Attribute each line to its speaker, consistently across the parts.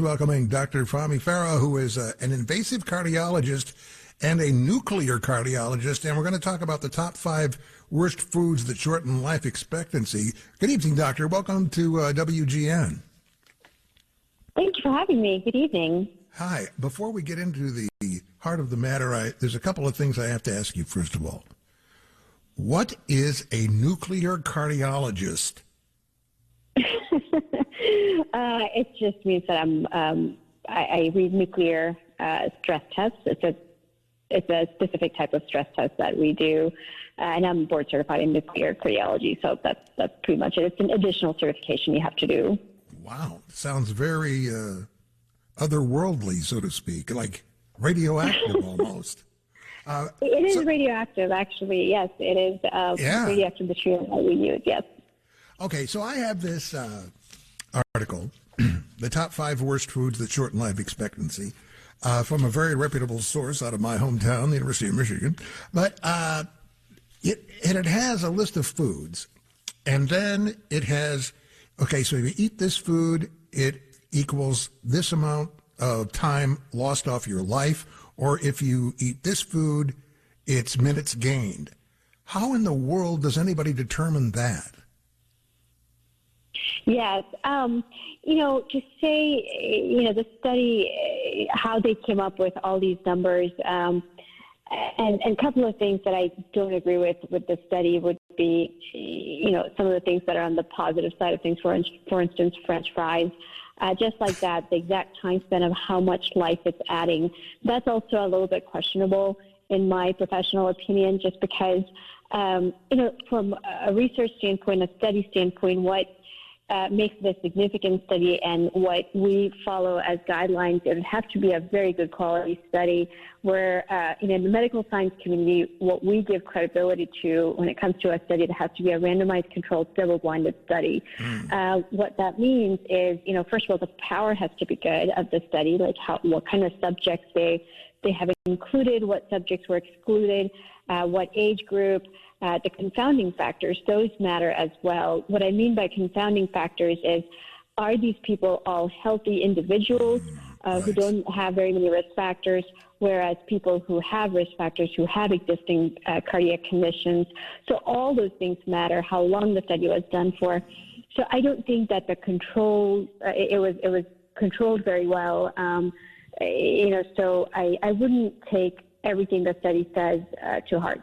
Speaker 1: Welcoming Dr. Fahmi Farah, who is an invasive cardiologist and a nuclear cardiologist, and we're going to talk about the top 5 worst foods that shorten life expectancy. Good evening, Doctor. Welcome to WGN.
Speaker 2: Thank you for having me. Good evening.
Speaker 1: Hi. Before we get into the heart of the matter, there's a couple of things I have to ask you, first of all. What is a nuclear cardiologist?
Speaker 2: It just means that I read nuclear stress tests. It's a specific type of stress test that we do, and I'm board certified in nuclear cardiology. So that's pretty much it. It's an additional certification you have to do.
Speaker 1: Wow, sounds very otherworldly, so to speak, like radioactive almost.
Speaker 2: It is radioactive, actually. Yes, it is radioactive material that we use. Yes.
Speaker 1: Okay, so I have this article, the top 5 worst foods that shorten life expectancy, from a very reputable source out of my hometown, the University of Michigan. But it has a list of foods, and then it has, okay, so if you eat this food, it equals this amount of time lost off your life, or if you eat this food, it's minutes gained. How in the world does anybody determine that?
Speaker 2: Yes. To say, the study, how they came up with all these numbers, and a couple of things that I don't agree with the study would be, some of the things that are on the positive side of things, for instance, French fries. Just like that, the exact time span of how much life it's adding, that's also a little bit questionable in my professional opinion, just because, from a research standpoint, a study standpoint, what makes it a significant study and what we follow as guidelines, it would have to be a very good quality study where, in the medical science community, what we give credibility to when it comes to a study, it has to be a randomized controlled double-blinded study. What that means is, first of all, the power has to be good of the study, like what kind of subjects they have included, what subjects were excluded, what age group. The confounding factors, those matter as well. What I mean by confounding factors is, are these people all healthy individuals who don't have very many risk factors, whereas people who have risk factors, who have existing cardiac conditions? So all those things matter, how long the study was done for. So I don't think that the control, it was controlled very well. So I wouldn't take everything the study says to heart.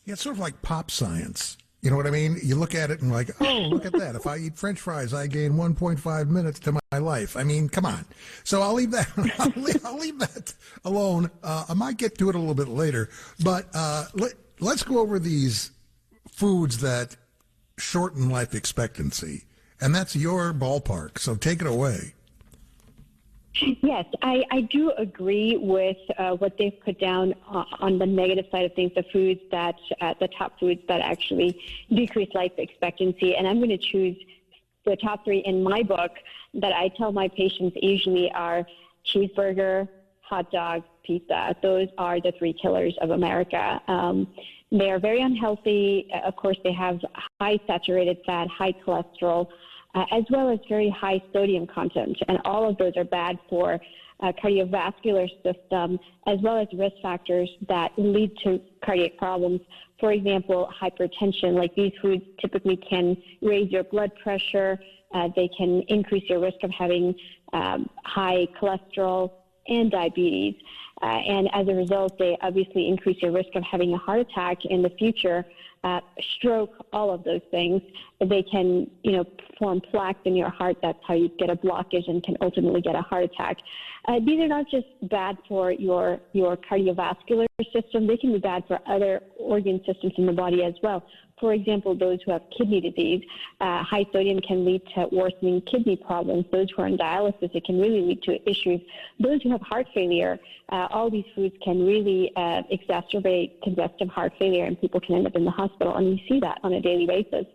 Speaker 1: Yeah, it's sort of like pop science. You know what I mean? You look at it and like, oh, look at that. If I eat French fries, I gain 1.5 minutes to my life. I mean, come on. So I'll leave that. I'll leave that alone. I might get to it a little bit later, but let's go over these foods that shorten life expectancy, and that's your ballpark. So take it away.
Speaker 2: Yes, I do agree with what they've put down on the negative side of things, the foods that, the top foods that actually decrease life expectancy. And I'm going to choose the top 3 in my book that I tell my patients usually are cheeseburger, hot dog, pizza. Those are the 3 killers of America. They are very unhealthy. Of course, they have high saturated fat, high cholesterol, as well as very high sodium content. And all of those are bad for cardiovascular system, as well as risk factors that lead to cardiac problems. For example, hypertension, like these foods typically can raise your blood pressure. They can increase your risk of having high cholesterol and diabetes. And as a result, they obviously increase your risk of having a heart attack in the future, stroke, all of those things. They can, form plaques in your heart. That's how you get a blockage and can ultimately get a heart attack. These are not just bad for your cardiovascular system. They can be bad for other organ systems in the body as well. For example, those who have kidney disease, high sodium can lead to worsening kidney problems. Those who are on dialysis, it can really lead to issues. Those who have heart failure, all these foods can really exacerbate congestive heart failure, and people can end up in the hospital. And you see that on a daily basis.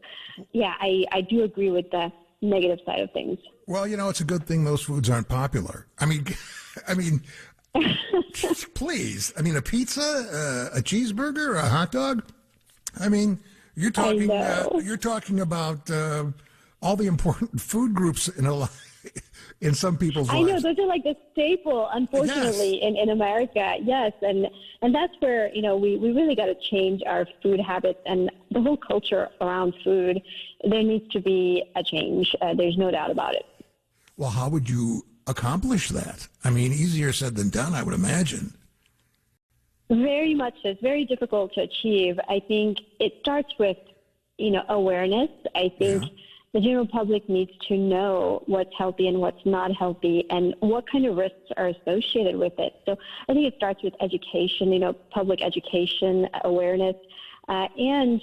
Speaker 2: Yeah, I do agree with the negative side of things.
Speaker 1: Well, it's a good thing those foods aren't popular. I mean, please. I mean, a pizza, a cheeseburger, a hot dog. I mean, you're talking about all the important food groups in in some people's
Speaker 2: I
Speaker 1: lives.
Speaker 2: know those are like the staple, unfortunately, in America. Yes, and that's where we really got to change our food habits and the whole culture around food. There needs to be a change. There's no doubt about it.
Speaker 1: Well, how would you accomplish that? I mean, easier said than done, I would imagine.
Speaker 2: Very much so. It's very difficult to achieve. I think it starts with awareness. I think the general public needs to know what's healthy and what's not healthy and what kind of risks are associated with it. So I think it starts with education, public education, awareness, and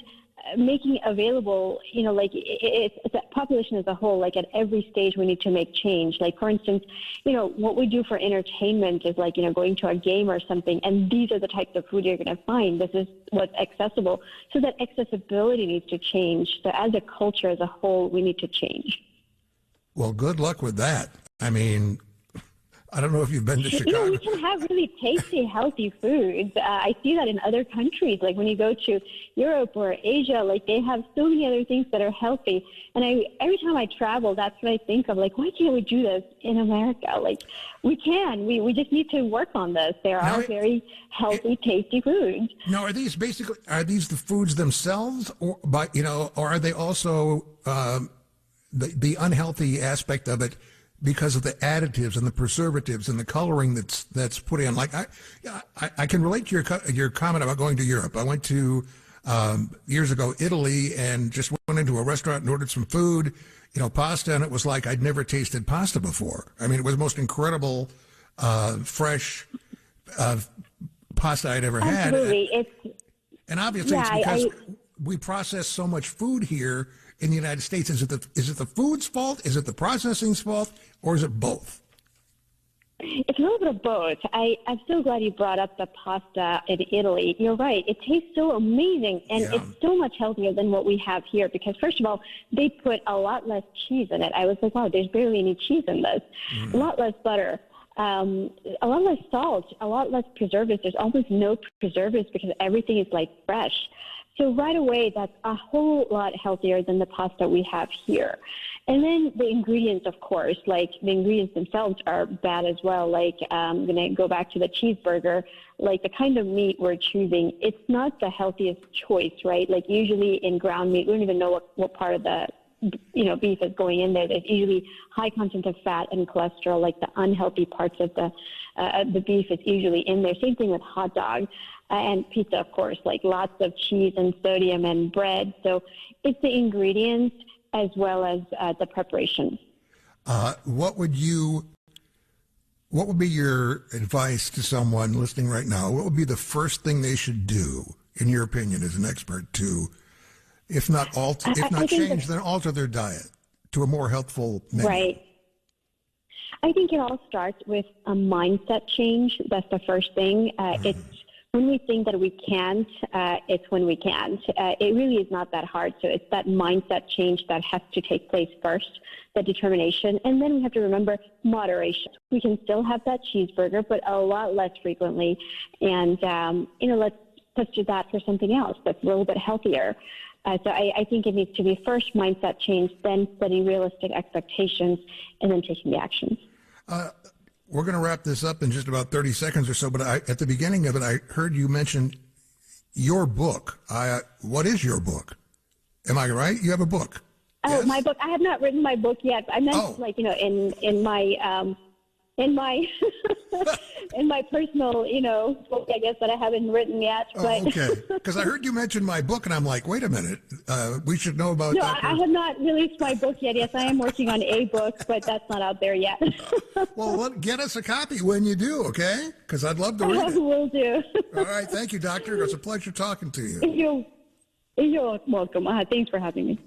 Speaker 2: making available, it's a population as a whole, like at every stage we need to make change. Like, for instance, what we do for entertainment is like, going to a game or something, and these are the types of food you're going to find. This is what's accessible. So that accessibility needs to change. So as a culture, as a whole, we need to change.
Speaker 1: Well, good luck with that. I mean, I don't know if you've been to Chicago.
Speaker 2: We can have really tasty, healthy foods. I see that in other countries. Like when you go to Europe or Asia, like they have so many other things that are healthy. And every time I travel, that's what I think of. Like, why can't we do this in America? Like, we can. We just need to work on this. There are very healthy, tasty foods.
Speaker 1: Now, are these the foods themselves, or are they also the unhealthy aspect of it? Because of the additives and the preservatives and the coloring that's put in. Like I can relate to your comment about going to Europe. I went to years ago Italy and just went into a restaurant and ordered some food, pasta, and it was like I'd never tasted pasta before. I mean, it was the most incredible fresh pasta I'd ever had.
Speaker 2: Absolutely,
Speaker 1: and obviously it's because we process so much food here in the United States. Is it the food's fault? Is it the processing's fault? Or is it both?
Speaker 2: It's a little bit of both. I'm so glad you brought up the pasta in Italy. You're right. It tastes so amazing, and it's so much healthier than what we have here because, first of all, they put a lot less cheese in it. I was like, wow, there's barely any cheese in this. A lot less butter. A lot less salt, a lot less preservatives. There's almost no preservatives because everything is like fresh. So right away, that's a whole lot healthier than the pasta we have here. And then the ingredients, of course, like the ingredients themselves are bad as well. Like I'm going to go back to the cheeseburger, like the kind of meat we're choosing, it's not the healthiest choice, right? Like usually in ground meat, we don't even know what part of the beef is going in there. There's usually high content of fat and cholesterol, like the unhealthy parts of the beef is usually in there. Same thing with hot dog and pizza, of course, like lots of cheese and sodium and bread. So it's the ingredients as well as the preparation.
Speaker 1: What would be your advice to someone listening right now? What would be the first thing they should do, in your opinion, as an expert, to if not change, then alter their diet to a more healthful menu?
Speaker 2: Right. I think it all starts with a mindset change. That's the first thing. It's when we think that we can't, it's when we can't. It really is not that hard. So it's that mindset change that has to take place first, the determination. And then we have to remember moderation. We can still have that cheeseburger, but a lot less frequently. And, let's substitute that for something else that's a little bit healthier. So I think it needs to be first mindset change, then setting realistic expectations, and then taking the action.
Speaker 1: We're going to wrap this up in just about 30 seconds or so, but at the beginning of it, I heard you mention your book. What is your book? Am I right? You have a book.
Speaker 2: Oh, yes? My book. I have not written my book yet. I meant in my in my personal, book, I guess, that I haven't written yet. But
Speaker 1: okay. Because I heard you mention my book, and I'm like, wait a minute, we should know about that.
Speaker 2: No, I have not released my book yet. Yes, I am working on a book, but that's not out there yet.
Speaker 1: Well, get us a copy when you do, okay? Because I'd love to read it.
Speaker 2: Will do.
Speaker 1: All right. Thank you, Doctor. It was a pleasure talking to you.
Speaker 2: You're welcome. Thanks for having me.